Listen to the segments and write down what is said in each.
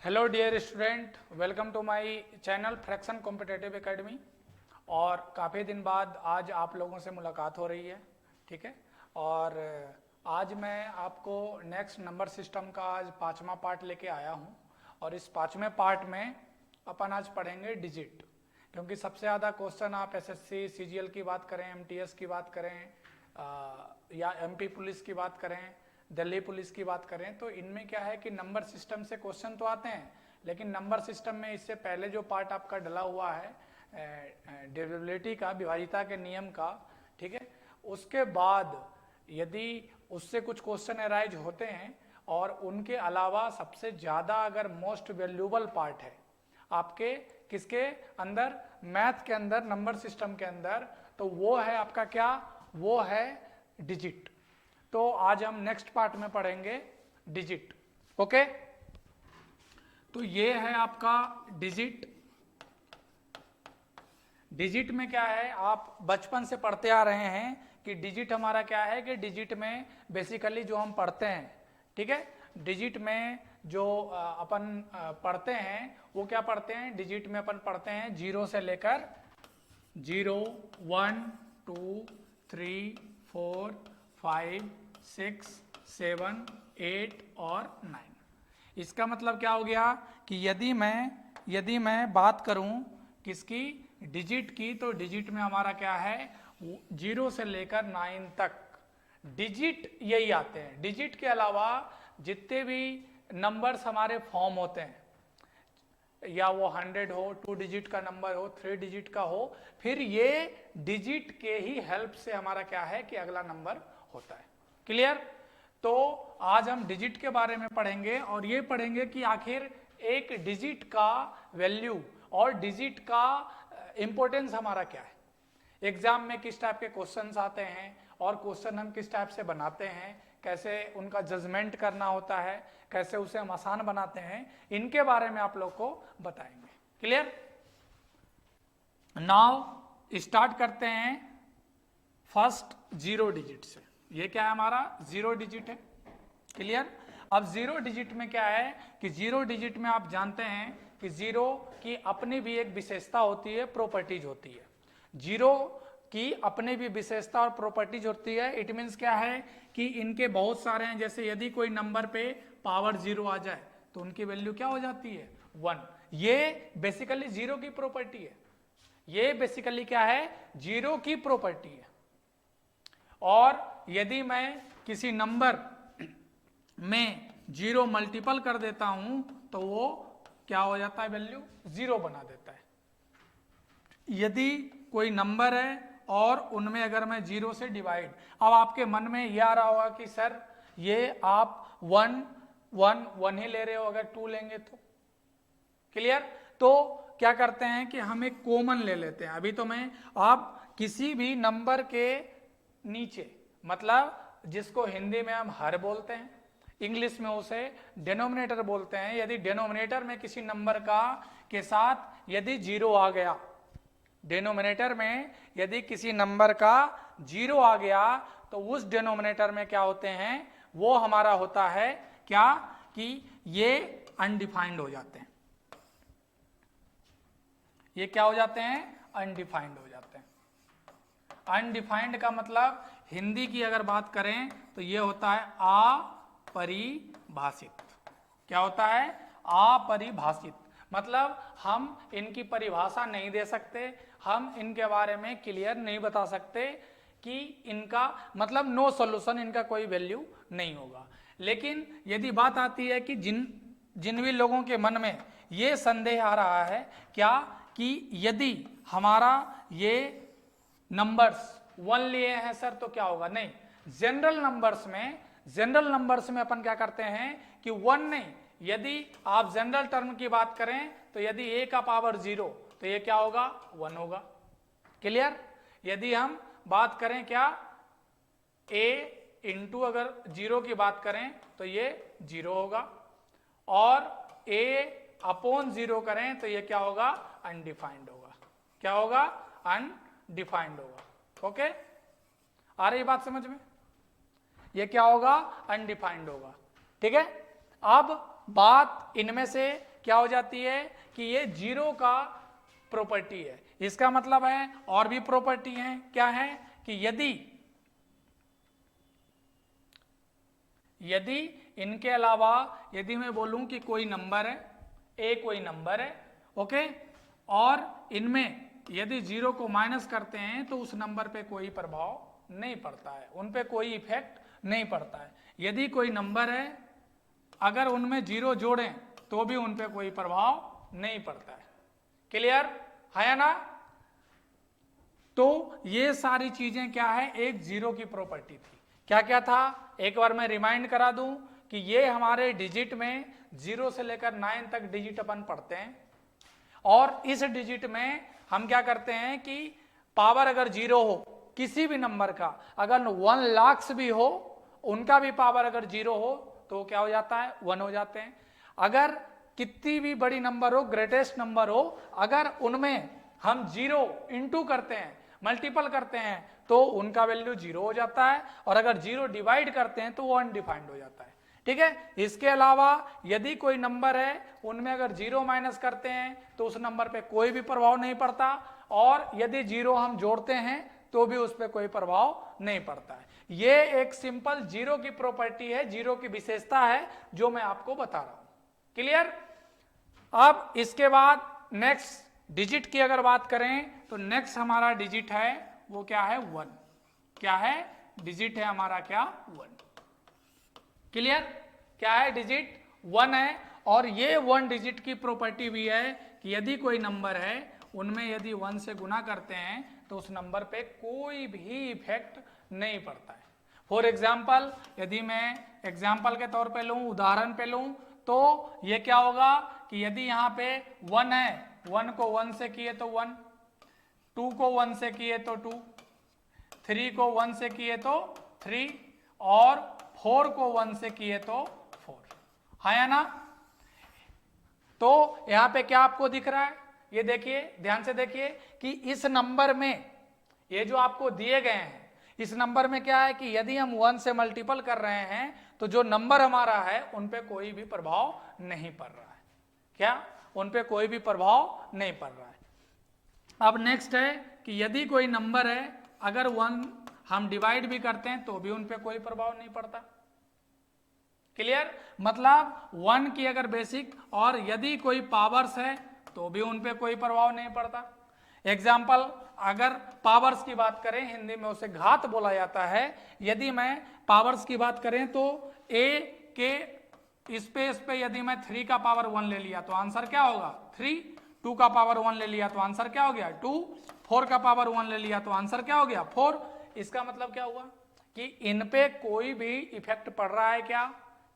Hello dear student, welcome to my channel fraction competitive academy. और काफ़ी दिन बाद आज आप लोगों से मुलाकात हो रही है, ठीक है। और आज मैं आपको नेक्स्ट नंबर सिस्टम का आज 5वां पार्ट लेके आया हूँ। और इस 5वें पार्ट में अपन आज पढ़ेंगे डिजिट, क्योंकि सबसे ज़्यादा क्वेश्चन आप एसएससी सीजीएल की बात करें, एमटीएस की बात करें या एमपी पुलिस की बात करें, दिल्ली पुलिस की बात करें, तो इनमें क्या है कि नंबर सिस्टम से क्वेश्चन तो आते हैं, लेकिन नंबर सिस्टम में इससे पहले जो पार्ट आपका डला हुआ है डिविजिबिलिटी का, विभाज्यता के नियम का, ठीक है, उसके बाद यदि उससे कुछ क्वेश्चन अराइज होते हैं और उनके अलावा सबसे ज़्यादा अगर मोस्ट वैल्यूएबल पार्ट है आपके किसके अंदर, मैथ के अंदर, नंबर सिस्टम के अंदर, तो वो है आपका क्या, वो है डिजिट। तो आज हम नेक्स्ट पार्ट में पढ़ेंगे डिजिट। ओके, तो ये है आपका डिजिट। डिजिट में क्या है, आप बचपन से पढ़ते आ रहे हैं कि डिजिट हमारा क्या है, कि डिजिट में बेसिकली जो हम पढ़ते हैं, ठीक है, डिजिट में जो अपन पढ़ते हैं वो क्या पढ़ते हैं, डिजिट में अपन पढ़ते हैं 0 से लेकर 0, 1, 2, 3, 4, 5, 6, 7, 8 और 9। इसका मतलब क्या हो गया कि यदि मैं बात करूं किसकी, डिजिट की, तो डिजिट में हमारा क्या है, 0 से लेकर 9 तक डिजिट यही आते हैं। डिजिट के अलावा जितने भी नंबर्स हमारे फॉर्म होते हैं, या वो 100 हो, 2 डिजिट का नंबर हो, 3 डिजिट का हो, फिर ये डिजिट के ही हेल्प से हमारा क्या है कि अगला नंबर होता है। क्लियर? तो आज हम डिजिट के बारे में पढ़ेंगे और ये पढ़ेंगे कि आखिर एक डिजिट का वैल्यू और डिजिट का इंपॉर्टेंस हमारा क्या है, एग्जाम में किस टाइप के क्वेश्चंस आते हैं और क्वेश्चन हम किस टाइप से बनाते हैं, कैसे उनका जजमेंट करना होता है, कैसे उसे हम आसान बनाते हैं, इनके बारे में आप लोग को बताएंगे। क्लियर? नाउ स्टार्ट करते हैं फर्स्ट 0 डिजिट से। ये क्या है, हमारा 0 डिजिट है। क्लियर? अब 0 डिजिट में क्या है कि 0 डिजिट में आप जानते हैं कि 0 की अपनी भी एक विशेषता होती है, प्रॉपर्टीज होती है। 0 की अपनी भी विशेषता और प्रॉपर्टीज होती है। इट मीन्स क्या है कि इनके बहुत सारे हैं, जैसे यदि कोई नंबर पे पावर 0 आ जाए तो उनकी वैल्यू क्या हो जाती है, 1। ये बेसिकली 0 की प्रॉपर्टी है। ये बेसिकली क्या है, 0 की प्रॉपर्टी है। और यदि मैं किसी नंबर में 0 मल्टीपल कर देता हूं तो वो क्या हो जाता है, वैल्यू 0 बना देता है। यदि कोई नंबर है और उनमें अगर मैं 0 से डिवाइड, अब आपके मन में ये आ रहा होगा कि सर ये आप 1 1 1 ही ले रहे हो, अगर 2 लेंगे तो। क्लियर? तो क्या करते हैं कि हम एक कॉमन ले लेते हैं। अभी तो मैं, आप किसी भी नंबर के नीचे, मतलब जिसको हिंदी में हम हर बोलते हैं, इंग्लिश में उसे डिनोमिनेटर बोलते हैं, यदि डिनोमिनेटर में किसी नंबर का के साथ यदि 0 आ गया, डिनोमिनेटर में यदि किसी नंबर का 0 आ गया तो उस डिनोमिनेटर में क्या होते हैं, वो हमारा होता है क्या, कि ये अनडिफाइंड हो जाते हैं। ये क्या हो जाते हैं, अनडिफाइंड हो जाते हैं। अनडिफाइंड का मतलब हिंदी की अगर बात करें तो ये होता है अपरिभाषित। क्या होता है, अपरिभाषित। मतलब हम इनकी परिभाषा नहीं दे सकते, हम इनके बारे में क्लियर नहीं बता सकते कि इनका मतलब नो सॉल्यूशन, इनका कोई वैल्यू नहीं होगा। लेकिन यदि बात आती है कि जिन भी लोगों के मन में ये संदेह आ रहा है क्या, कि यदि हमारा ये नंबर्स 1 लिए हैं सर तो क्या होगा, नहीं, जनरल नंबर्स में अपन क्या करते हैं कि 1 नहीं, यदि आप जनरल टर्म की बात करें तो यदि a का पावर 0 तो ये क्या होगा, 1 होगा। क्लियर? यदि हम बात करें क्या, a इंटू अगर 0 की बात करें तो ये 0 होगा, और a अपॉन 0 करें तो ये क्या होगा, अनडिफाइंड होगा। क्या होगा, अनडिफाइंड होगा। ओके, आ रही बात समझ में? ये क्या होगा, अनडिफाइंड होगा। ठीक है, अब बात इनमें से क्या हो जाती है कि ये जीरो का प्रॉपर्टी है। इसका मतलब है और भी प्रॉपर्टी है, क्या है कि यदि इनके अलावा यदि मैं बोलूं कि कोई नंबर है, ए कोई नंबर है, ओके, और इनमें यदि जीरो को माइनस करते हैं तो उस नंबर पे कोई प्रभाव नहीं पड़ता है, उन पे कोई इफेक्ट नहीं पड़ता है। यदि कोई नंबर है अगर उनमें जीरो जोड़ें तो भी उन पे कोई प्रभाव नहीं पड़ता है। क्लियर है ना? तो ये सारी चीजें क्या है, एक जीरो की प्रॉपर्टी थी। क्या क्या था, एक बार मैं रिमाइंड करा दूं कि ये हमारे डिजिट में 0 से लेकर 9 तक डिजिट अपन पढ़ते हैं, और इस डिजिट में हम क्या करते हैं कि पावर अगर जीरो हो किसी भी नंबर का, अगर 1 लाख भी हो उनका भी पावर अगर जीरो हो तो क्या हो जाता है, 1 हो जाते हैं। अगर कितनी भी बड़ी नंबर हो, ग्रेटेस्ट नंबर हो, अगर उनमें हम जीरो इंटू करते हैं, मल्टीपल करते हैं, तो उनका वैल्यू जीरो हो जाता है, और अगर जीरो डिवाइड करते हैं तो वो अनडिफाइंड हो जाता है। ठीक है, इसके अलावा यदि कोई नंबर है उनमें अगर जीरो माइनस करते हैं तो उस नंबर पे कोई भी प्रभाव नहीं पड़ता, और यदि जीरो हम जोड़ते हैं तो भी उस पर कोई प्रभाव नहीं पड़ता है। ये एक सिंपल जीरो की प्रॉपर्टी है, जीरो की विशेषता है जो मैं आपको बता रहा हूं। क्लियर? अब इसके बाद नेक्स्ट डिजिट की अगर बात करें तो नेक्स्ट हमारा डिजिट है वो क्या है, 1। क्या है डिजिट है हमारा, क्या 1। क्लियर? क्या है डिजिट 1 है, और ये 1 डिजिट की प्रॉपर्टी भी है कि यदि कोई नंबर है उनमें यदि 1 से गुना करते हैं तो उस नंबर पे कोई भी इफेक्ट नहीं पड़ता है। फॉर एग्जाम्पल यदि मैं एग्जाम्पल के तौर पे लूं, उदाहरण पे लूं, तो ये क्या होगा कि यदि यहाँ पे 1 है, 1 को 1 से किए तो 1, 2 को 1 से किए तो 2, 3 को 1 से किए तो 3, और 4 को 1 से किए तो 4 है ना? तो यहां पे क्या आपको दिख रहा है, ये देखिए, ध्यान से देखिए कि इस नंबर में ये जो आपको दिए गए हैं, इस नंबर में क्या है कि यदि हम 1 से मल्टीपल कर रहे हैं तो जो नंबर हमारा है उन पे कोई भी प्रभाव नहीं पड़ रहा है। क्या? उन पे कोई भी प्रभाव नहीं पड़ रहा है। अब नेक्स्ट है कि यदि कोई नंबर है अगर 1 हम डिवाइड भी करते हैं तो भी उन पे कोई प्रभाव नहीं पड़ता। क्लियर? मतलब 1 की अगर बेसिक और यदि कोई पावर्स है तो भी उन पे कोई प्रभाव नहीं पड़ता। एग्जाम्पल, अगर पावर्स की बात करें, हिंदी में उसे घात बोला जाता है। यदि मैं पावर्स की बात करें तो a के स्पेस पे यदि मैं 3 का पावर 1 ले लिया तो आंसर क्या होगा 3, 2 का पावर 1 ले लिया तो आंसर क्या हो गया 2, 4 का पावर 1 ले लिया तो आंसर क्या हो गया 4। इसका मतलब क्या हुआ कि इन पे कोई भी इफेक्ट पड़ रहा है क्या?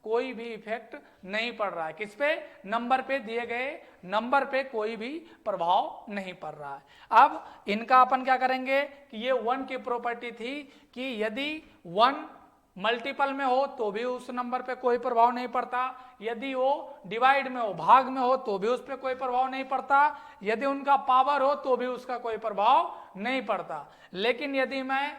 कोई भी इफेक्ट नहीं पड़ रहा है। किस पे? नंबर पे, दिए गए नंबर पे कोई भी प्रभाव नहीं पड़ रहा है। अब इनका अपन क्या करेंगे कि ये 1 की प्रॉपर्टी थी कि यदि 1 मल्टीपल में हो तो भी उस नंबर पे कोई प्रभाव नहीं पड़ता, यदि वो डिवाइड में हो, भाग में हो, तो भी उस पर कोई प्रभाव नहीं पड़ता, यदि उनका पावर हो तो भी उसका कोई प्रभाव नहीं पड़ता। लेकिन यदि मैं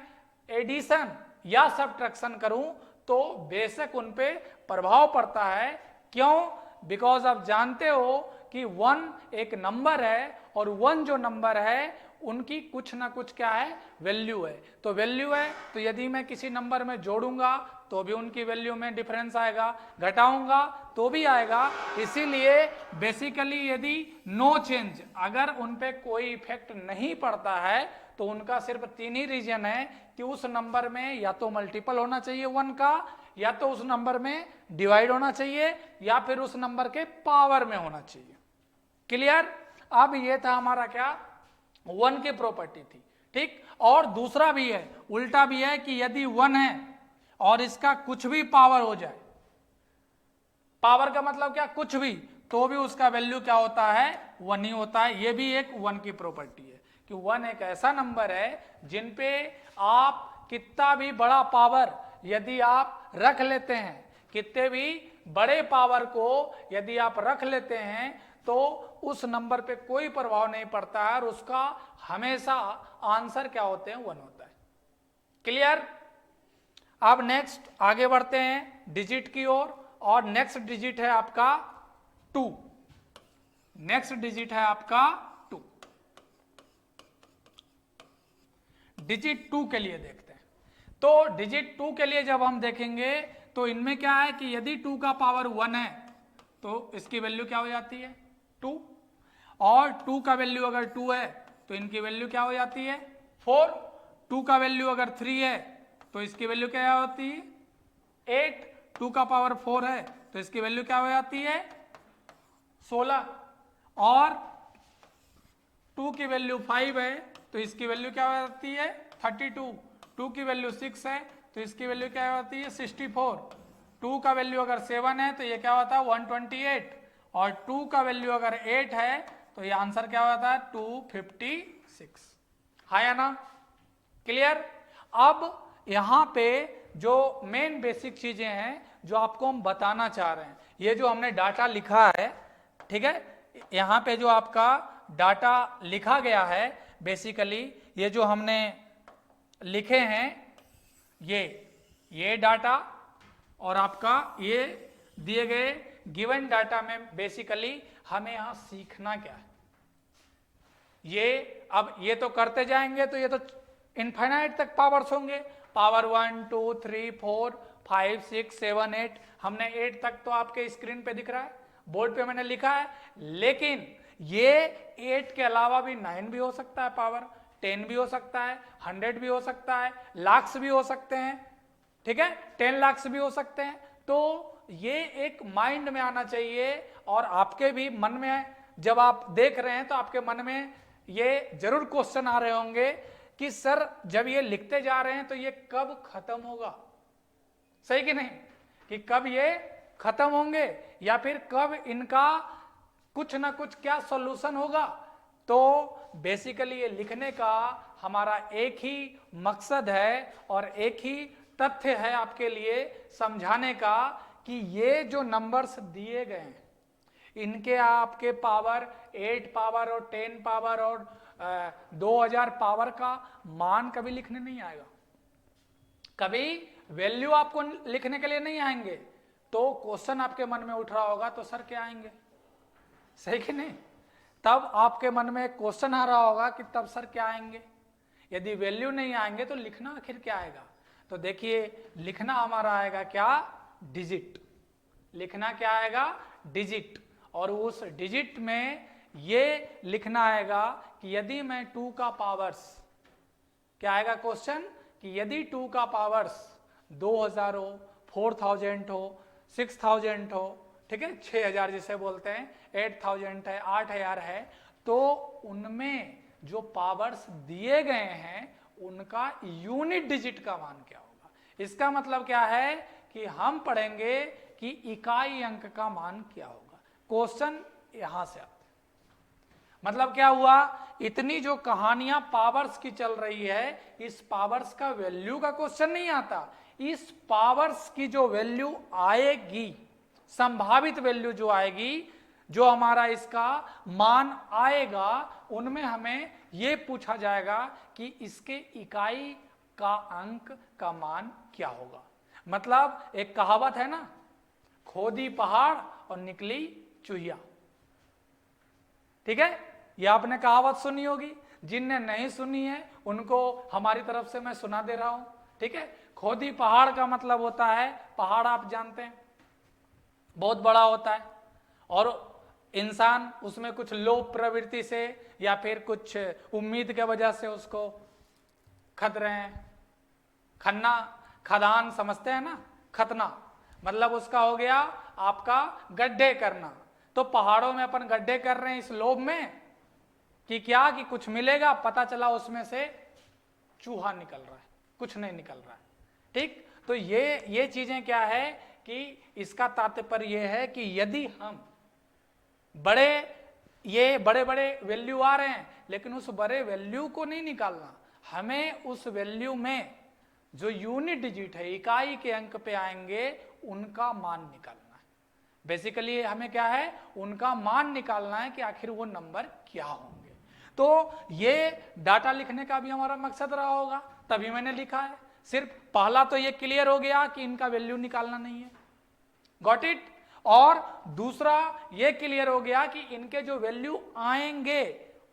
एडिशन या सब्ट्रैक्शन करूं तो बेशक उन पे प्रभाव पड़ता है। क्यों? बिकॉज आप जानते हो कि 1 एक नंबर है, और 1 जो नंबर है उनकी कुछ ना कुछ क्या है, वैल्यू है। तो वैल्यू है तो यदि मैं किसी नंबर में जोड़ूंगा तो भी उनकी वैल्यू में डिफरेंस आएगा, घटाऊंगा तो भी आएगा। इसीलिए बेसिकली यदि नो चेंज, अगर उन पे कोई इफेक्ट नहीं पड़ता है तो उनका सिर्फ 3 ही रीजन है कि उस नंबर में या तो मल्टीपल होना चाहिए 1 का, या तो उस नंबर में डिवाइड होना चाहिए, या फिर उस नंबर के पावर में होना चाहिए। क्लियर? अब ये था हमारा क्या, 1 की प्रॉपर्टी थी। ठीक, और दूसरा भी है, उल्टा भी है कि यदि 1 है और इसका कुछ भी पावर हो जाए, पावर का मतलब क्या, कुछ भी, तो भी उसका वैल्यू क्या होता है, 1 ही होता है। ये भी एक 1 की प्रॉपर्टी है कि 1 एक ऐसा नंबर है जिन पे आप कितना भी बड़ा पावर यदि आप रख लेते हैं, कितने भी बड़े पावर को यदि आप रख लेते हैं तो उस नंबर पे कोई प्रभाव नहीं पड़ता है, और उसका हमेशा आंसर क्या होते हैं, 1 होता है। क्लियर? अब नेक्स्ट आगे बढ़ते हैं डिजिट की ओर, और नेक्स्ट डिजिट है आपका 2। नेक्स्ट डिजिट है आपका 2। डिजिट 2 के लिए देखते हैं। तो डिजिट 2 के लिए जब हम देखेंगे तो इनमें क्या है कि यदि 2 का पावर 1 है तो इसकी वैल्यू क्या हो जाती है 2, और 2 का वैल्यू अगर 2 है तो इनकी वैल्यू क्या हो जाती है 4, 2 का वैल्यू अगर 3 है तो इसकी वैल्यू क्या होती है 8, 2 का पावर 4 है तो इसकी वैल्यू क्या हो जाती है 16, और 2 की वैल्यू 5 है तो इसकी वैल्यू क्या हो जाती है 32, 2 की वैल्यू 6 है तो इसकी वैल्यू क्या होती है 64, 2 का वैल्यू अगर 7 है तो ये क्या होता है 128, और 2 का वैल्यू अगर 8 है तो ये आंसर क्या होता है 256। हाँ या ना, क्लियर। अब यहां पे जो मेन बेसिक चीजें हैं जो आपको हम बताना चाह रहे हैं, ये जो हमने डाटा लिखा है, ठीक है, यहां पे जो आपका डाटा लिखा गया है बेसिकली ये जो हमने लिखे हैं ये डाटा और आपका ये दिए गए गिवन डाटा में बेसिकली हमें यहां सीखना क्या है। ये अब ये तो करते जाएंगे तो ये तो इनफाइनाइट तक पावर्स होंगे, पावर 1 2 3 4 5 6 7 8, हमने 8 तक तो आपके स्क्रीन पे दिख रहा है, बोर्ड पे मैंने लिखा है, लेकिन ये 8 के अलावा भी 9 भी हो सकता है, पावर 10 भी हो सकता है, 100 भी हो सकता है, लाख्स भी हो सकते हैं, ठीक है, 10 लाख्स भी हो सकते हैं। तो ये एक माइंड में आना चाहिए, और आपके भी मन में जब आप देख रहे हैं तो आपके मन में ये जरूर क्वेश्चन आ रहे होंगे कि सर जब ये लिखते जा रहे हैं तो ये कब खत्म होगा, सही कि नहीं, कि कब ये खत्म होंगे या फिर कब इनका कुछ ना कुछ क्या सॉल्यूशन होगा। तो बेसिकली ये लिखने का हमारा एक ही मकसद है और एक ही तथ्य है आपके लिए समझाने का कि ये जो नंबर्स दिए गए हैं इनके आपके पावर 8 पावर और 10 पावर और 2000 पावर का मान कभी लिखने नहीं आएगा, कभी वैल्यू आपको लिखने के लिए नहीं आएंगे। तो क्वेश्चन आपके मन में उठ रहा होगा तो सर क्या आएंगे, सही कि नहीं, तब आपके मन में क्वेश्चन आ रहा होगा कि तब सर क्या आएंगे, यदि वैल्यू नहीं आएंगे तो लिखना आखिर क्या आएगा। तो देखिए लिखना हमारा आएगा क्या डिजिट, लिखना क्या आएगा डिजिट, और उस डिजिट में ये लिखना आएगा कि यदि मैं 2 का पावर्स, क्या आएगा क्वेश्चन कि यदि 2 का पावर्स 2000 हो, 4000 हो, 6000 हो, ठीक है, 6000 जिसे बोलते हैं, 8000 है, 8000 है, तो उनमें जो पावर्स दिए गए हैं उनका यूनिट डिजिट का मान क्या होगा। इसका मतलब क्या है कि हम पढ़ेंगे कि इकाई अंक का मान क्या होगा। क्वेश्चन यहां से आता है, मतलब क्या हुआ, इतनी जो कहानियां पावर्स की चल रही है, इस पावर्स का वैल्यू का क्वेश्चन नहीं आता, इस पावर्स की जो वैल्यू आएगी, संभावित वैल्यू जो आएगी, जो हमारा इसका मान आएगा, उनमें हमें यह पूछा जाएगा कि इसके इकाई का अंक का मान क्या होगा। मतलब एक कहावत है ना, खोदी पहाड़ और निकली चूहिया, ठीक है, ये आपने कहावत सुनी होगी, जिनने नहीं सुनी है उनको हमारी तरफ से मैं सुना दे रहा हूं, ठीक है। खोदी पहाड़ का मतलब होता है, पहाड़ आप जानते हैं बहुत बड़ा होता है और इंसान उसमें कुछ लोभ प्रवृत्ति से या फिर कुछ उम्मीद के वजह से उसको खद रहे हैं। खन्ना, खदान समझते हैं ना, खतना मतलब उसका हो गया आपका गड्ढे करना। तो पहाड़ों में अपन गड्ढे कर रहे हैं इस लोभ में कि क्या, कि कुछ मिलेगा, पता चला उसमें से चूहा निकल रहा है, कुछ नहीं निकल रहा है, ठीक। तो ये चीजें क्या है कि इसका तात्पर्य यह है कि यदि हम बड़े बड़े वैल्यू आ रहे हैं, लेकिन उस बड़े वैल्यू को नहीं निकालना, हमें उस वैल्यू में जो यूनिट डिजिट है, इकाई के अंक पे आएंगे, उनका मान निकालना है। बेसिकली हमें क्या है, उनका मान निकालना है कि आखिर वो नंबर क्या होंगे। तो ये डाटा लिखने का भी हमारा मकसद रहा होगा, तभी मैंने लिखा है। सिर्फ पहला तो ये क्लियर हो गया कि इनका वैल्यू निकालना नहीं है, गॉट इट। और दूसरा ये क्लियर हो गया कि इनके जो वैल्यू आएंगे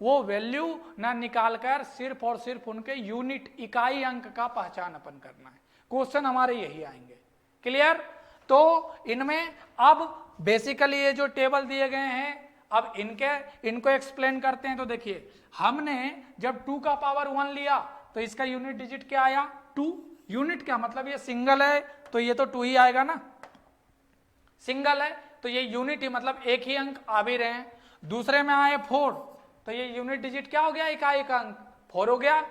वो वैल्यू ना निकालकर सिर्फ और सिर्फ उनके यूनिट इकाई अंक का पहचान अपन करना है। क्वेश्चन हमारे यही आएंगे। क्लियर? तो इनमें अब बेसिकली ये जो टेबल दिए गए हैं, अब इनको एक्सप्लेन करते हैं। तो देखिए, हमने जब 2 का पावर 1 लिया तो इसका यूनिट डिजिट क्या आया? 2। यूनिट क्या मतलब? ये सिंगल है तो ये तो 2 ही आएगा ना, सिंगल है तो ये यूनिट ही मतलब एक ही अंक आ भी रहे हैं। दूसरे में आए 4 तो ये यूनिट डिजिट क्या हो गया? इकाई का अंक 4 हो गया।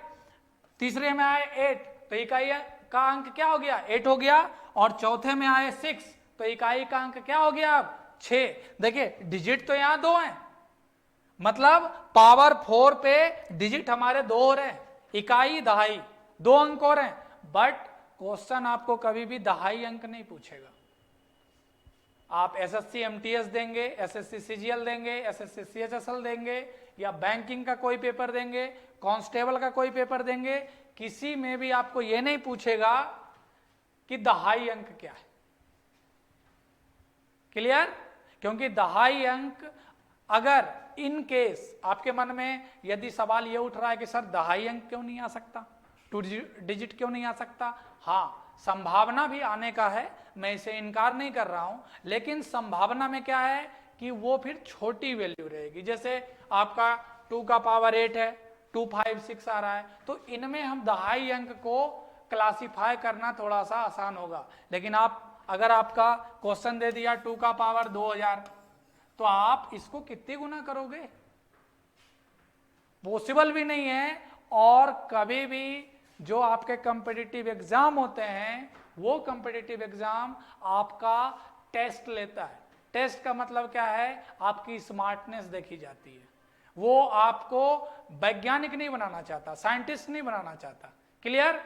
तीसरे में आए 8 तो इकाई का अंक क्या हो गया? 8 हो गया। और चौथे में आए 6 तो इकाई का अंक क्या हो गया? अब 6। देखिए डिजिट तो यहां 2 हैं, मतलब पावर 4 पे डिजिट हमारे 2 हो रहे हैं, इकाई दहाई 2 अंक हो रहे हैं। बट क्वेश्चन आपको कभी भी दहाई अंक नहीं पूछेगा। आप एसएससी एमटीएस देंगे, एसएससी सीजीएल देंगे, एसएससी सीएचएसएल देंगे, या बैंकिंग का कोई पेपर देंगे, कांस्टेबल का कोई पेपर देंगे, किसी में भी आपको यह नहीं पूछेगा कि दहाई अंक क्या है। क्लियर? क्योंकि दहाई अंक अगर इन केस आपके मन में यदि सवाल यह उठ रहा है कि सर दहाई अंक क्यों नहीं आ सकता, 2 डिजिट क्यों नहीं आ सकता, हाँ संभावना भी आने का है, मैं इसे इनकार नहीं कर रहा हूं, लेकिन संभावना में क्या है कि वो फिर छोटी वैल्यू रहेगी। जैसे आपका 2 का पावर 8 है, 2, 5, 6 आ रहा है, तो इनमें हम दहाई अंक को क्लासिफाई करना थोड़ा सा आसान होगा। लेकिन आप अगर आपका क्वेश्चन दे दिया 2 का पावर 2000 तो आप इसको कितने गुना करोगे? पॉसिबल भी नहीं है। और कभी भी जो आपके कॉम्पिटिटिव एग्जाम होते हैं वो कॉम्पिटिटिव एग्जाम आपका टेस्ट लेता है। टेस्ट का मतलब क्या है? आपकी स्मार्टनेस देखी जाती है। वो आपको वैज्ञानिक नहीं बनाना चाहता, साइंटिस्ट नहीं बनाना चाहता। क्लियर?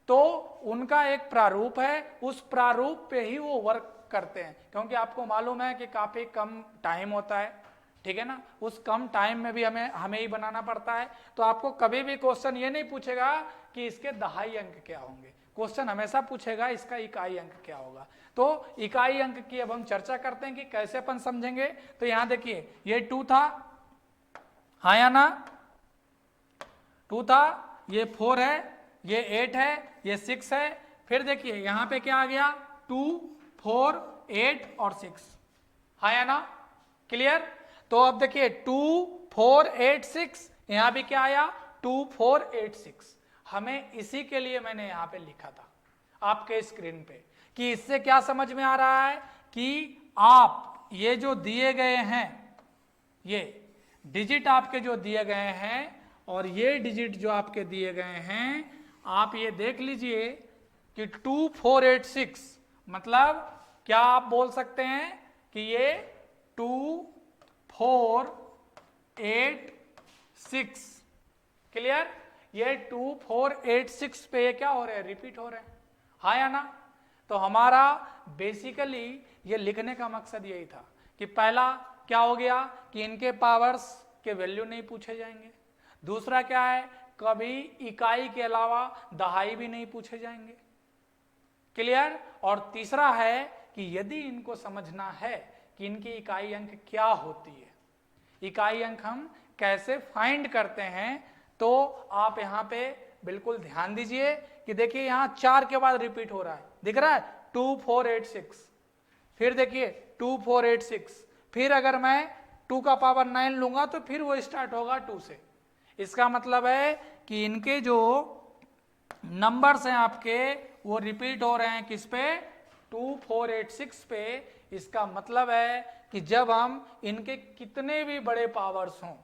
तो उनका एक प्रारूप है, उस प्रारूप पे ही वो वर्क करते हैं, क्योंकि आपको मालूम है कि काफी कम टाइम होता है, ठीक है ना, उस कम टाइम में भी हमें ही बनाना पड़ता है। तो आपको कभी भी क्वेश्चन ये नहीं पूछेगा कि इसके दहाई अंक क्या होंगे, क्वेश्चन हमेशा पूछेगा इसका इकाई अंक क्या होगा। तो इकाई अंक की अब हम चर्चा करते हैं कि कैसे अपन समझेंगे। तो यहां देखिए, ये 2 था, हाँ या ना, 2 था, ये 4 है, ये 8 है, ये 6 है। फिर देखिए यहां पे क्या आ गया? 2, 4, 8 और 6, हाँ या ना? क्लियर? तो अब देखिए 2, 4, 8, 6, यहां भी क्या आया? 2, 4, 8, 6। हमें इसी के लिए मैंने यहां पे लिखा था आपके स्क्रीन पे, कि इससे क्या समझ में आ रहा है कि आप ये जो दिए गए हैं, ये डिजिट आपके जो दिए गए हैं और ये डिजिट जो आपके दिए गए हैं, आप ये देख लीजिए कि 2, 4, 8, 6, मतलब क्या आप बोल सकते हैं कि ये 2, 4, 8, 6। क्लियर? ये 2, 4, 8, 6 पे ये क्या हो रहे हैं? रिपीट हो रहे हैं, हाँ या ना? तो हमारा बेसिकली ये लिखने का मकसद यही था कि पहला क्या हो गया कि इनके पावर्स के वैल्यू नहीं पूछे जाएंगे। दूसरा क्या है? कभी इकाई के अलावा दहाई भी नहीं पूछे जाएंगे। क्लियर? और तीसरा है कि यदि इनको समझना है कि इनकी इकाई अंक क्या होती है, इकाई अंक हम कैसे फाइंड करते हैं, तो आप यहां पे बिल्कुल ध्यान दीजिए कि देखिए यहां 4 के बाद रिपीट हो रहा है, दिख रहा है? 2, 4, 8, 6। फिर देखिए 2, 4, 8, 6। फिर अगर मैं 2 का पावर 9 लूंगा तो फिर वो स्टार्ट होगा 2 से। इसका मतलब है कि इनके जो नंबर्स हैं आपके वो रिपीट हो रहे हैं किस पे? 2, 4, 8, 6 पे। इसका मतलब है कि जब हम इनके कितने भी बड़े पावर्स हों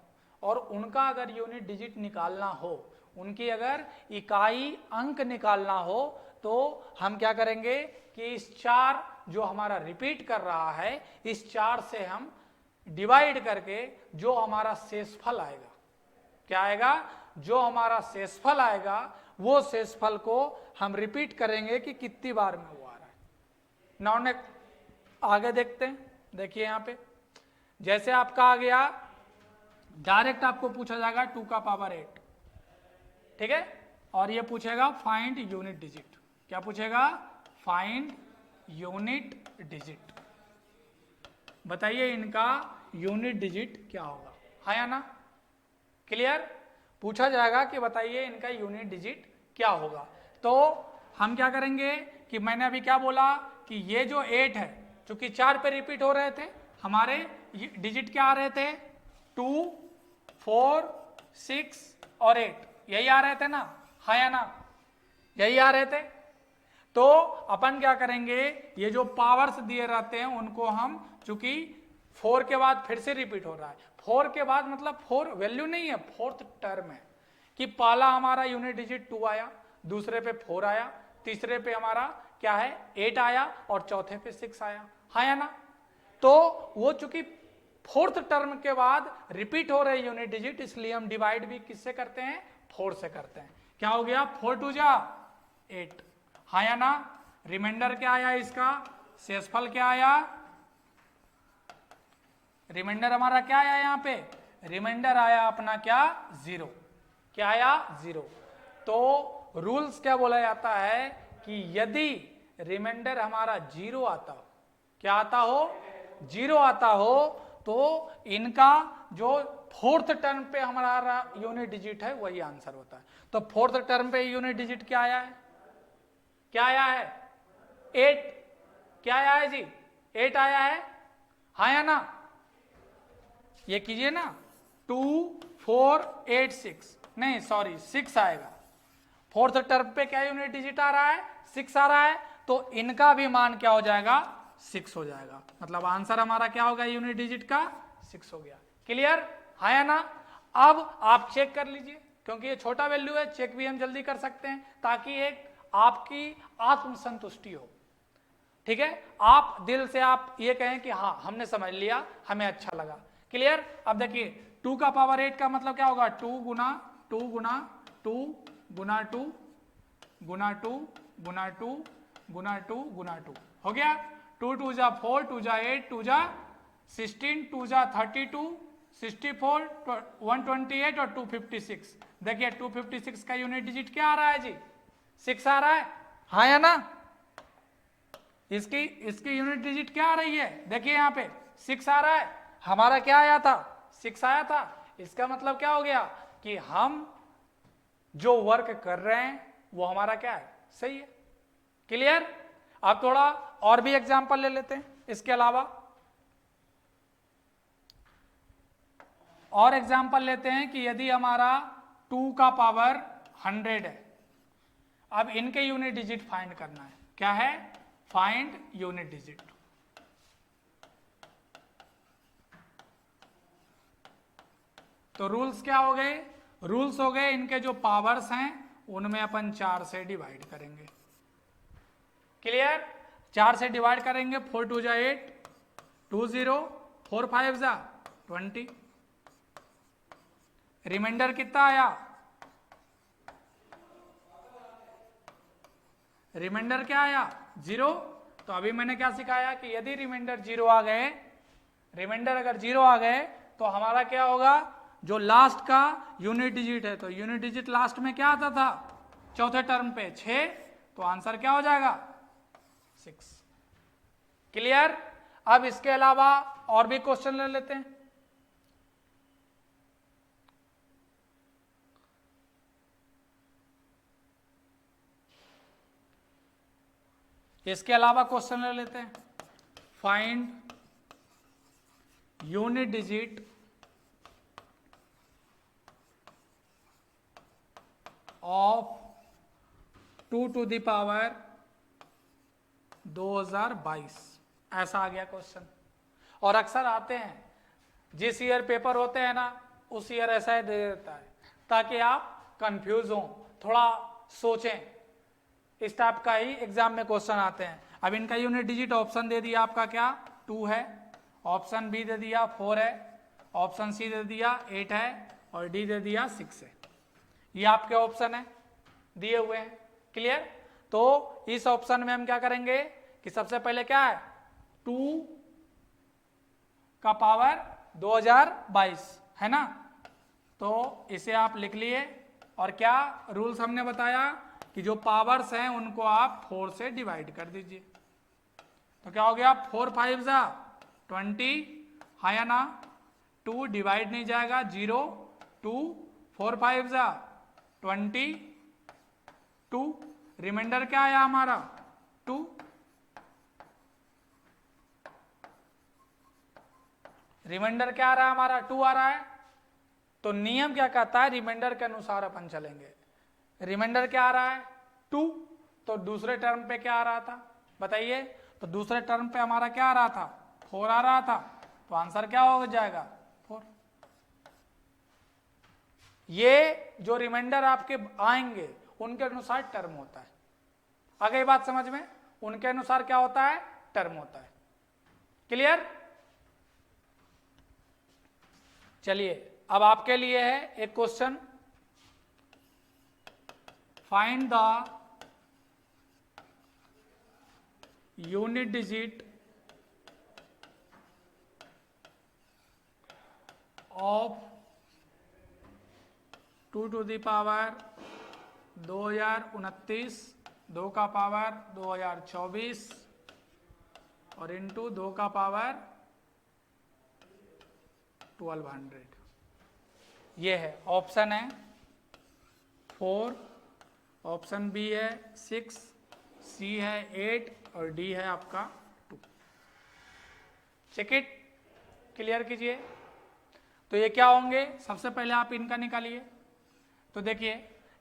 और उनका अगर यूनिट डिजिट निकालना हो, उनकी अगर इकाई अंक निकालना हो, तो हम क्या करेंगे कि इस 4 जो हमारा रिपीट कर रहा है, इस 4 से हम डिवाइड करके जो हमारा शेषफल आएगा, क्या आएगा? जो हमारा शेषफल आएगा वो शेषफल को हम रिपीट करेंगे कि कितनी बार में वो आ रहा है। नाउ नेक्स्ट आगे देखते हैं। देखिए यहां पे जैसे आपका आ गया, डायरेक्ट आपको पूछा जाएगा 2 का पावर 8, ठीक है, और ये पूछेगा फाइंड यूनिट डिजिट। क्या पूछेगा? Find unit digit. बताइए इनका यूनिट डिजिट क्या होगा, हाँ या ना? क्लियर? पूछा जाएगा कि बताइए इनका यूनिट डिजिट क्या होगा। तो हम क्या करेंगे कि मैंने अभी क्या बोला कि ये जो 8 है, चूंकि 4 पे रिपीट हो रहे थे, हमारे डिजिट क्या आ रहे थे? 2, 4, 6 और 8, यही आ रहे थे ना, हाँ या ना? यही आ रहे थे। तो अपन क्या करेंगे, ये जो पावर्स दिए रहते हैं उनको हम, चूंकि 4 के बाद फिर से रिपीट हो रहा है, 4 के बाद मतलब 4 वैल्यू नहीं है, फोर्थ टर्म है कि पहला हमारा यूनिट डिजिट 2 आया, दूसरे पे 4 आया, तीसरे पे हमारा क्या है 8 आया और चौथे पे 6 आया, हाँ या ना? तो वो चूंकि फोर्थ टर्म के बाद रिपीट हो रहे यूनिट डिजिट, इसलिए हम डिवाइड भी किससे करते हैं? 4 से करते हैं। क्या हो गया? 4 2 जा 8, हाँ या ना? रिमाइंडर क्या आया इसका? शेषफल क्या आया? रिमाइंडर हमारा क्या आया यहाँ पे? रिमाइंडर आया अपना क्या? 0। क्या आया? 0। तो रूल्स क्या बोला जाता है कि यदि रिमाइंडर हमारा 0 आता हो, क्या आता हो? 0 आता हो, तो इनका जो फोर्थ टर्म पे हमारा यूनिट डिजिट है वही आंसर होता है। तो फोर्थ टर्म पे यूनिट डिजिट क्या आया है? क्या आया है? 8। क्या आया है जी? 8 आया है, हाँ या ना? ये कीजिए ना, 2 4 8 6, नहीं सॉरी 6 आएगा। फोर्थ टर्म पे क्या यूनिट डिजिट आ रहा है? 6 आ रहा है, तो इनका भी मान क्या हो जाएगा? 6 हो जाएगा। मतलब आंसर हमारा क्या होगा यूनिट डिजिट का? 6 हो गया। क्लियर, हाँ या ना? अब आप चेक कर लीजिए, क्योंकि ये छोटा वैल्यू है, चेक भी हम जल्दी कर सकते हैं ताकि एक आपकी आत्मसंतुष्टि हो। ठीक है, आप दिल से आप ये कहें कि हाँ हमने समझ लिया, हमें अच्छा लगा। क्लियर? अब देखिए 2 का पावर 8 का मतलब क्या होगा? 2 गुना 2 गुना 2 गुना 2 गुना 2 गुना 2 गुना 2 गुना 2 हो गया। 2 2 जा 4, 2 जा 8, 2 जा 16, 2 जा 32, 64, 128 और 256। देखिए 256 का यूनिट डिजिट क्या आ रहा है जी? 6 आ रहा है, हाँ या ना? इसकी यूनिट डिजिट क्या आ रही है? देखिए यहाँ पे 6 आ रहा है, हमारा क्या आया था? 6 आया था। इसका मतलब क्या हो गया कि हम जो वर्क कर रहे हैं वो हमारा क्या है? सही है। क्लियर? अब थोड़ा और भी एग्जांपल ले लेते हैं इसके अलावा। और एग्जांपल लेते हैं कि यदि हमारा 2 का पावर 100 है, अब इनके यूनिट डिजिट फाइंड करना है। क्या है? Find unit digit. तो रूल्स क्या हो गए? रूल्स हो गए इनके जो पावर्स हैं उनमें अपन 4 से डिवाइड करेंगे। क्लियर? 4 से डिवाइड करेंगे, 4 2 जा 8, 2 0, 4 5 जा 20। रिमाइंडर कितना आया? रिमाइंडर क्या आया? 0। तो अभी मैंने क्या सिखाया कि यदि रिमाइंडर 0 आ गए, रिमाइंडर अगर 0 आ गए तो हमारा क्या होगा? जो लास्ट का यूनिट डिजिट है, तो यूनिट डिजिट लास्ट में क्या आता था? चौथे टर्म पे 6, तो आंसर क्या हो जाएगा? 6। क्लियर? अब इसके अलावा और भी क्वेश्चन ले लेते हैं। इसके अलावा क्वेश्चन ले लेते हैं। Find unit digit of 2 to the power 2022, ऐसा आ गया क्वेश्चन। और अक्सर आते हैं, जिस ईयर पेपर होते हैं ना उस ईयर ऐसा ही दे देता है ताकि आप कंफ्यूज हो, थोड़ा सोचें। इस टाइप का ही एग्जाम में क्वेश्चन आते हैं। अब इनका यूनिट डिजिट ऑप्शन दे दिया आपका क्या? 2 है, ऑप्शन बी दे दिया 4 है, ऑप्शन सी दे दिया 8 है और डी दे दिया 6 है। ये आपके ऑप्शन है दिए हुए हैं। क्लियर? तो इस ऑप्शन में हम क्या करेंगे कि सबसे पहले क्या है? 2 का पावर 2022 है ना, तो इसे आप लिख लिए। और क्या रूल्स हमने बताया कि जो पावर्स हैं उनको आप 4 से डिवाइड कर दीजिए। तो क्या हो गया? 4 5 जा 20 हाँ या ना, 2 डिवाइड नहीं जाएगा, 0 2 4 5 जा 22, रिमाइंडर क्या आया हमारा 2, रिमाइंडर क्या आ रहा है हमारा 2 आ रहा है। तो नियम क्या कहता है, रिमाइंडर के अनुसार अपन चलेंगे। रिमाइंडर क्या आ रहा है 2, तो दूसरे टर्म पे क्या आ रहा था बताइए, तो दूसरे टर्म पे हमारा क्या आ रहा था 4 आ रहा था, तो आंसर क्या हो जाएगा 4। ये जो रिमाइंडर आपके आएंगे उनके अनुसार टर्म होता है। आ गई बात समझ में, उनके अनुसार क्या होता है टर्म होता है। क्लियर। चलिए अब आपके लिए है एक question, find the unit digit of 2 to the power 2029, 2 का पावर 2024 और इंटू 2 का पावर 1200। ये है ऑप्शन है 4, ऑप्शन बी है 6, सी है 8 और डी है आपका 2। चेक इट, क्लियर कीजिए। तो ये क्या होंगे, सबसे पहले आप इनका निकालिए। तो देखिए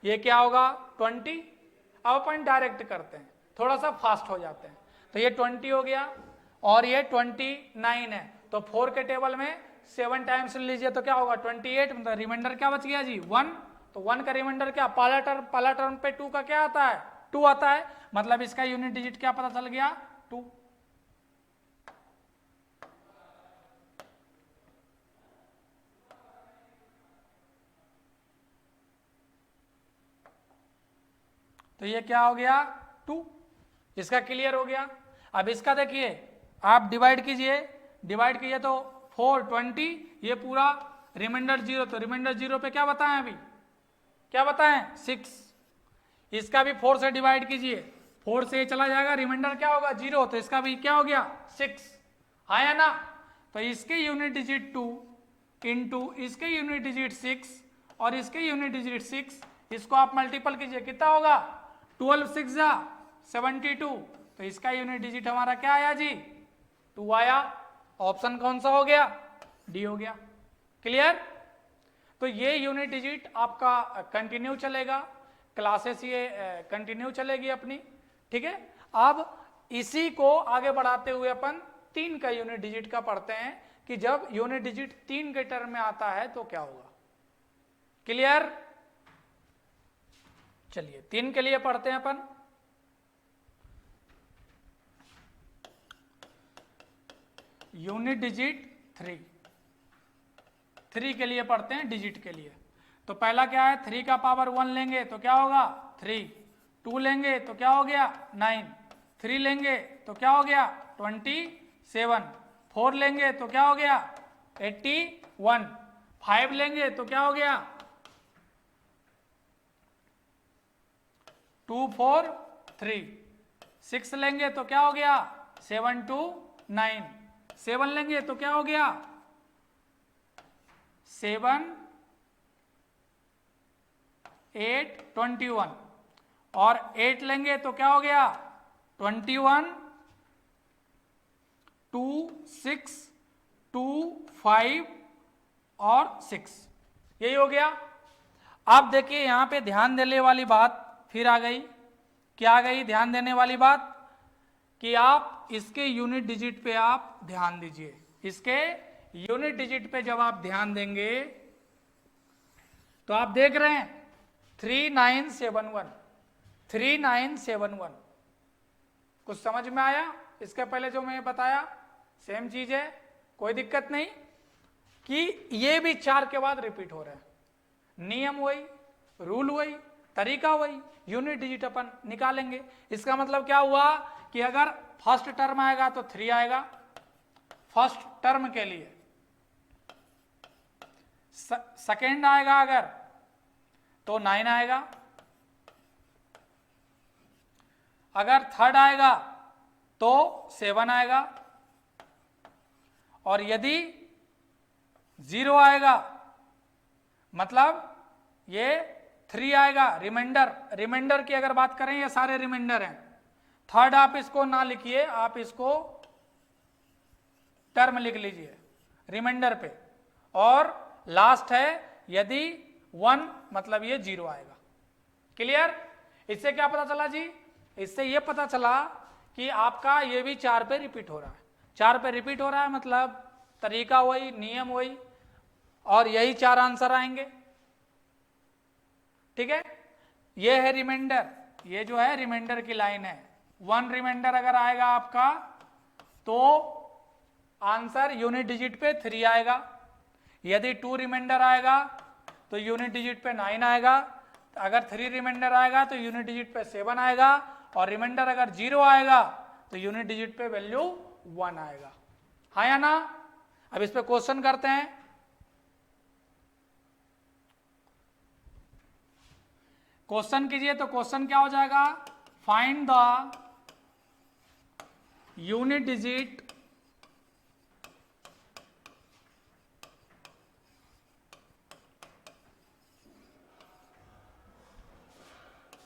ये क्या होगा 20, अब अपन डायरेक्ट करते हैं, थोड़ा सा फास्ट हो जाते हैं। तो ये 20 हो गया और ये 29 है, तो 4 के टेबल में 7 टाइम्स लीजिए तो क्या होगा 28, मतलब रिमाइंडर क्या बच गया जी 1। तो 1 का रिमाइंडर क्या, पहला टर्म पे 2 का क्या आता है 2 आता है, मतलब इसका यूनिट डिजिट क्या पता चल गया 2। तो ये क्या हो गया 2, इसका क्लियर हो गया। अब इसका देखिए आप डिवाइड कीजिए, डिवाइड कीजिए तो 4 20, ये पूरा रिमाइंडर 0, तो रिमाइंडर 0 पे क्या बताएं अभी, क्या बताएं 6। इसका भी 4 से डिवाइड कीजिए, 4 से ये चला जाएगा, रिमाइंडर क्या होगा 0, तो इसका भी क्या हो गया 6, हाँ या ना। तो इसके यूनिट डिजिट 2 इंटू इसके यूनिट डिजिट 6 और इसके यूनिट डिजिट 6, इसको आप मल्टीपल कीजिए, कितना होगा 12 6 जा 72, तो इसका यूनिट डिजिट हमारा क्या आया जी 2 आया। ऑप्शन कौन सा हो गया, डी हो गया। क्लियर। तो ये यूनिट डिजिट आपका कंटिन्यू चलेगा, क्लासेस ये कंटिन्यू चलेगी अपनी, ठीक है। अब इसी को आगे बढ़ाते हुए अपन 3 का यूनिट डिजिट का पढ़ते हैं कि जब यूनिट डिजिट 3 के टर्म में आता है तो क्या होगा। क्लियर। चलिए 3 के लिए पढ़ते हैं अपन। यूनिट डिजिट 3 के लिए पढ़ते हैं, डिजिट के लिए। तो पहला क्या है 3 का पावर 1 लेंगे तो क्या होगा 3, 2 लेंगे तो क्या हो गया 9, 3 लेंगे तो क्या हो गया 27, 4 लेंगे तो क्या हो गया 81, 5 लेंगे तो क्या हो गया 2 4 3, 6 लेंगे तो क्या हो गया 7 2 9, 7 लेंगे तो क्या हो गया 7 8 21 और 8 लेंगे तो क्या हो गया 21 2 6 2 5 और 6, यही हो गया। अब देखिए यहां पे ध्यान देने वाली बात फिर आ गई, क्या आ गई ध्यान देने वाली बात, कि आप इसके यूनिट डिजिट पे आप ध्यान दीजिए। इसके यूनिट डिजिट पे जब आप ध्यान देंगे तो आप देख रहे हैं 3971, 3971, कुछ समझ में आया। इसके पहले जो मैं बताया सेम चीज है, कोई दिक्कत नहीं, कि ये भी 4 के बाद रिपीट हो रहा है, नियम वही, रूल वही, तरीका वही, यूनिट डिजिट अपन निकालेंगे। इसका मतलब क्या हुआ कि अगर फर्स्ट टर्म आएगा तो 3 आएगा फर्स्ट टर्म के लिए, सेकेंड आएगा अगर तो 9 आएगा, अगर थर्ड आएगा तो 7 आएगा, और यदि 0 आएगा मतलब ये 3 आएगा। रिमाइंडर की अगर बात करें ये सारे रिमाइंडर हैं। थर्ड आप इसको ना लिखिए, आप इसको टर्म लिख लीजिए रिमाइंडर पे। और लास्ट है यदि 1 मतलब ये 0 आएगा। क्लियर? इससे क्या पता चला जी? इससे ये पता चला कि आपका ये भी 4 पे रिपीट हो रहा है। 4 पे रिपीट हो रहा है मतलब तरीका वही, नियम वही, और यही 4 आंसर आएंगे। ठीक है, ये है रिमाइंडर, ये जो है रिमाइंडर की लाइन है। 1 रिमाइंडर अगर आएगा आपका तो आंसर यूनिट डिजिट पे 3 आएगा। यदि 2 रिमाइंडर आएगा तो यूनिट डिजिट पे 9 आएगा। अगर 3 रिमाइंडर आएगा तो यूनिट डिजिट पे 7 आएगा। और रिमाइंडर अगर 0 आएगा तो यूनिट डिजिट पे वैल्यू 1 आएगा। हाँ या ना? अब इस पे क्वेश्चन करते हैं। क्वेश्चन कीजिए तो क्वेश्चन क्या हो जाएगा? Find the unit digit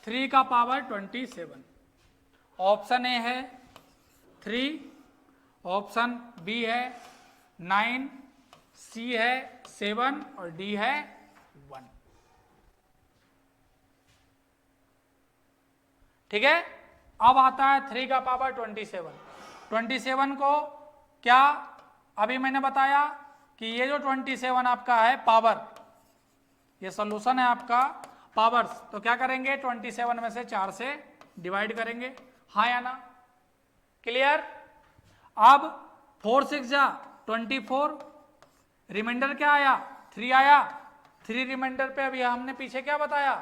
three का पावर 27। ऑप्शन ए है 3, ऑप्शन बी है 9, सी है 7 और डी है 1। ठीक है, अब आता है 3 का पावर 27। 27 को क्या अभी मैंने बताया कि ये जो 27 आपका है पावर, ये सॉल्यूशन है आपका पावर्स, तो क्या करेंगे 27 में से 4 से डिवाइड करेंगे। हाँ या ना? क्लियर? अब 4 6 जा 24, रिमाइंडर क्या आया? 3 आया। 3 रिमाइंडर पे अभी हमने पीछे क्या बताया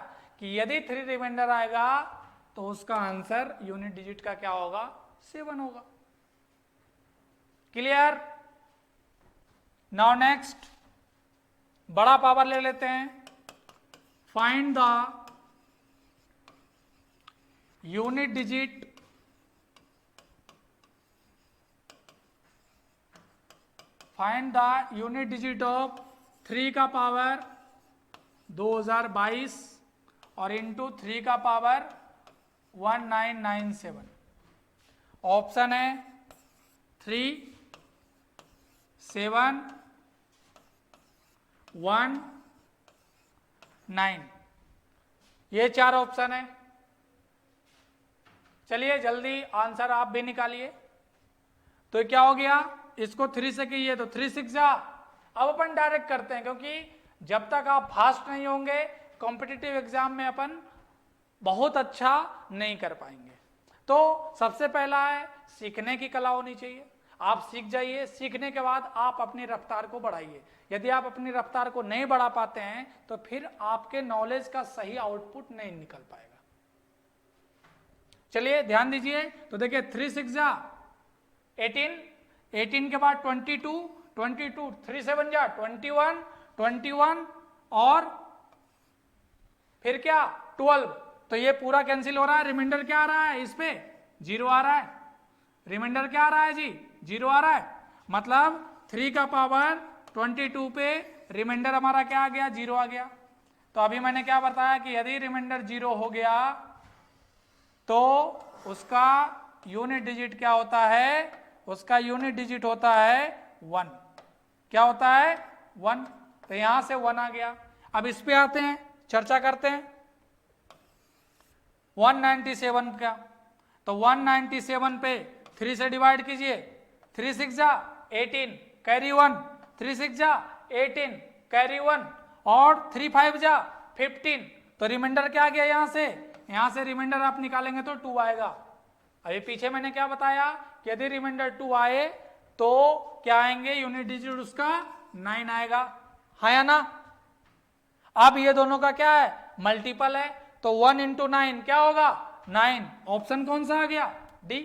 कि यदि 3 रिमाइंडर आएगा तो उसका आंसर यूनिट डिजिट का क्या होगा? 7 होगा। क्लियर? नाउ नेक्स्ट बड़ा पावर ले लेते हैं। Find the unit digit of 3 का पावर 2022 और इंटू 3 का पावर 1997। ऑप्शन है 3, 7, 1, 9। ये 4 ऑप्शन है। चलिए जल्दी आंसर आप भी निकालिए। तो क्या हो गया? इसको 3 से कीजिए तो 3 6 जा। अब अपन डायरेक्ट करते हैं क्योंकि जब तक आप फास्ट नहीं होंगे कॉम्पिटिटिव एग्जाम में अपन बहुत अच्छा नहीं कर पाएंगे। तो सबसे पहला है सीखने की कला होनी चाहिए। आप सीख जाइए, सीखने के बाद आप अपनी रफ्तार को बढ़ाइए। यदि आप अपनी रफ्तार को नहीं बढ़ा पाते हैं तो फिर आपके नॉलेज का सही आउटपुट नहीं निकल पाएगा। चलिए ध्यान दीजिए। तो देखिए 3 6 जा 18, 18 के बाद 22, 22, 3 7 जा 21, 21 और फिर क्या 12। तो ये पूरा कैंसिल हो रहा है। रिमाइंडर क्या आ रहा है? इस पे 0 आ रहा है। रिमाइंडर क्या आ रहा है जी? 0 आ रहा है। मतलब 3 का पावर 22 पे रिमाइंडर हमारा क्या आ गया? 0 आ गया। तो अभी मैंने क्या बताया कि यदि रिमाइंडर 0 हो गया तो उसका यूनिट डिजिट क्या होता है? उसका यूनिट डिजिट होता है 1। क्या होता है? 1। तो यहां से 1 आ गया। अब इस पे आते हैं, चर्चा करते हैं 197 का। तो 197 पे 3 से डिवाइड कीजिए। 3 6 जा 18 कैरी 1, 3 6 जा 18 कैरी 1 और 3 5 जा 15। तो रिमाइंडर क्या आ गया? यहां से रिमाइंडर आप निकालेंगे तो 2 आएगा। अभी पीछे मैंने क्या बताया कि यदि रिमाइंडर 2 आए तो क्या आएंगे? यूनिट डिजिट उसका 9 आएगा। हाँ या ना? अब ये दोनों का क्या है? मल्टीपल है। तो 1 इंटू 9 क्या होगा? 9। ऑप्शन कौन सा आ गया? डी।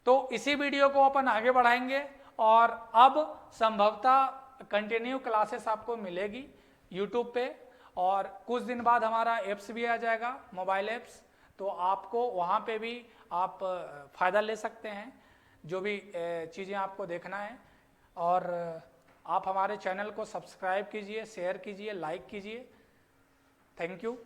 तो इसी वीडियो को अपन आगे बढ़ाएंगे और अब संभवतः कंटिन्यू क्लासेस आपको मिलेगी यूट्यूब पे और कुछ दिन बाद हमारा एप्स भी आ जाएगा, मोबाइल एप्स। तो आपको वहाँ पे भी आप फ़ायदा ले सकते हैं। जो भी चीज़ें आपको देखना है। और आप हमारे चैनल को सब्सक्राइब कीजिए, शेयर कीजिए, लाइक कीजिए। Thank you.